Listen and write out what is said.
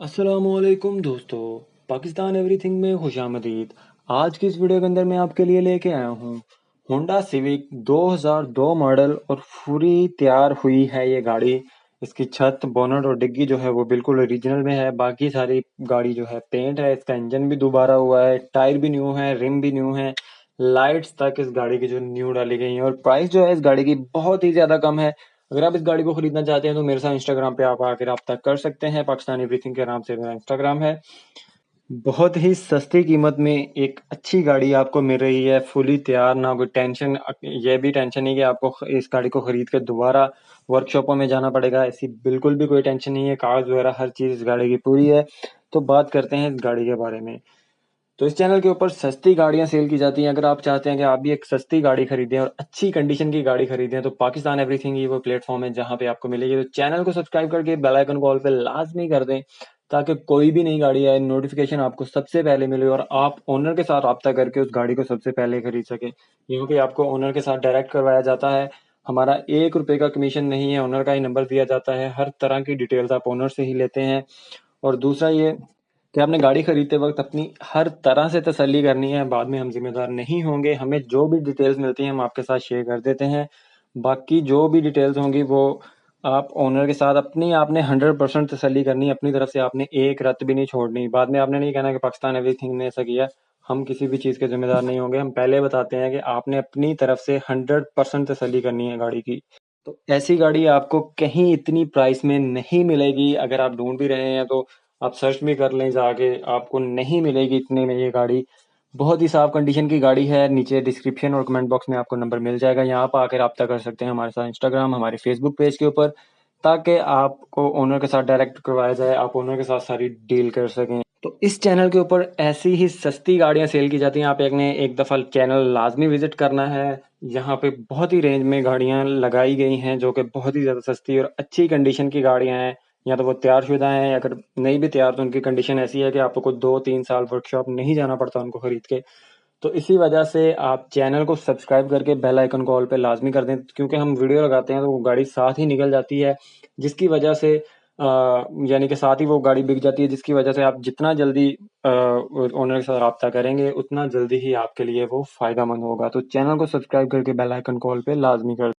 अस्सलामुअलैकुम दोस्तों, पाकिस्तान एवरीथिंग में खुशामदीद। आज की इस वीडियो के अंदर मैं आपके लिए लेके आया हूँ होंडा सिविक 2002 मॉडल और पूरी तैयार हुई है ये गाड़ी। इसकी छत, बोनट और डिग्गी जो है वो बिल्कुल ओरिजिनल में है। बाकी सारी गाड़ी जो है पेंट है, इसका इंजन भी दोबारा हुआ है, टायर भी न्यू है, रिम भी न्यू है, लाइट्स तक इस गाड़ी की जो न्यू डाली गई है। और प्राइस जो है इस गाड़ी की बहुत ही ज़्यादा कम है। अगर आप इस गाड़ी को खरीदना चाहते हैं तो मेरे साथ इंस्टाग्राम पे आप आकर रब्ता कर सकते हैं। पाकिस्तान एवरीथिंग के नाम से मेरा इंस्टाग्राम है। बहुत ही सस्ती कीमत में एक अच्छी गाड़ी आपको मिल रही है, फुली तैयार, ना कोई टेंशन। ये भी टेंशन नहीं कि आपको इस गाड़ी को खरीद कर दोबारा वर्कशॉपों में जाना पड़ेगा, ऐसी बिल्कुल भी कोई टेंशन नहीं है। कागज वगैरह हर चीज़ इस गाड़ी की पूरी है। तो बात करते हैं इस गाड़ी के बारे में। तो इस चैनल के ऊपर सस्ती गाड़ियां सेल की जाती हैं। अगर आप चाहते हैं कि आप भी एक सस्ती गाड़ी खरीदें और अच्छी कंडीशन की गाड़ी खरीदें तो पाकिस्तान एवरीथिंग ही वो प्लेटफॉर्म है जहां पे आपको मिलेगी। तो चैनल को सब्सक्राइब करके बेल आइकन को ऑल पे लाजमी कर दें ताकि कोई भी नई गाड़ी आए नोटिफिकेशन आपको सबसे पहले मिले और आप ओनर के साथ रब्ता करके उस गाड़ी को सबसे पहले खरीद सकें, क्योंकि आपको ओनर के साथ डायरेक्ट करवाया जाता है। हमारा 1 रुपए का कमीशन नहीं है, ओनर का ही नंबर दिया जाता है। हर तरह की डिटेल्स आप ओनर से ही लेते हैं। और दूसरा ये कि आपने गाड़ी खरीदते वक्त अपनी हर तरह से तसल्ली करनी है। बाद में हम जिम्मेदार नहीं होंगे, हमें जो भी डिटेल्स मिलती हैं हम आपके साथ शेयर कर देते हैं। बाकी जो भी डिटेल्स होंगी वो आप ओनर के साथ अपनी आपने 100% तसल्ली करनी है। अपनी तरफ से आपने एक रत्त भी नहीं छोड़नी। बाद में आपने नहीं कहना कि पाकिस्तान एवरीथिंग ने ऐसा किया। हम किसी भी चीज़ के जिम्मेदार नहीं होंगे। हम पहले बताते हैं कि आपने अपनी तरफ से 100% तसल्ली करनी है गाड़ी की। तो ऐसी गाड़ी आपको कहीं इतनी प्राइस में नहीं मिलेगी। अगर आप ढूंढ भी रहे हैं तो आप सर्च भी कर लें जाके, आपको नहीं मिलेगी इतने में ये गाड़ी। बहुत ही साफ कंडीशन की गाड़ी है। नीचे डिस्क्रिप्शन और कमेंट बॉक्स में आपको नंबर मिल जाएगा, यहाँ पर आकर रब्ता कर सकते हैं हमारे साथ इंस्टाग्राम, हमारे फेसबुक पेज के ऊपर, ताकि आपको ओनर के साथ डायरेक्ट करवाया जाए, आप ओनर के साथ सारी डील कर सकें। तो इस चैनल के ऊपर ऐसी ही सस्ती गाड़ियां सेल की जाती हैं। आप एक दफ़ा चैनल लाजमी विजिट करना है। यहाँ पे बहुत ही रेंज में गाड़ियां लगाई गई हैं जो कि बहुत ही ज़्यादा सस्ती और अच्छी कंडीशन की गाड़ियां हैं। या तो वो तैयार शुदा हैं, अगर नहीं भी तैयार तो उनकी कंडीशन ऐसी है कि आपको 2-3 साल वर्कशॉप नहीं जाना पड़ता उनको खरीद के। तो इसी वजह से आप चैनल को सब्सक्राइब करके बेल आइकन को ऑल पे लाजमी कर दें, क्योंकि हम वीडियो लगाते हैं तो वो गाड़ी साथ ही निकल जाती है, जिसकी वजह से यानी कि साथ ही वो गाड़ी बिक जाती है, जिसकी वजह से आप जितना जल्दी ओनर के साथ रब्ता करेंगे उतना जल्दी ही आपके लिए वो फ़ायदा मंद होगा। तो चैनल को सब्सक्राइब करके बेल आइकन को ऑल पे लाजमी कर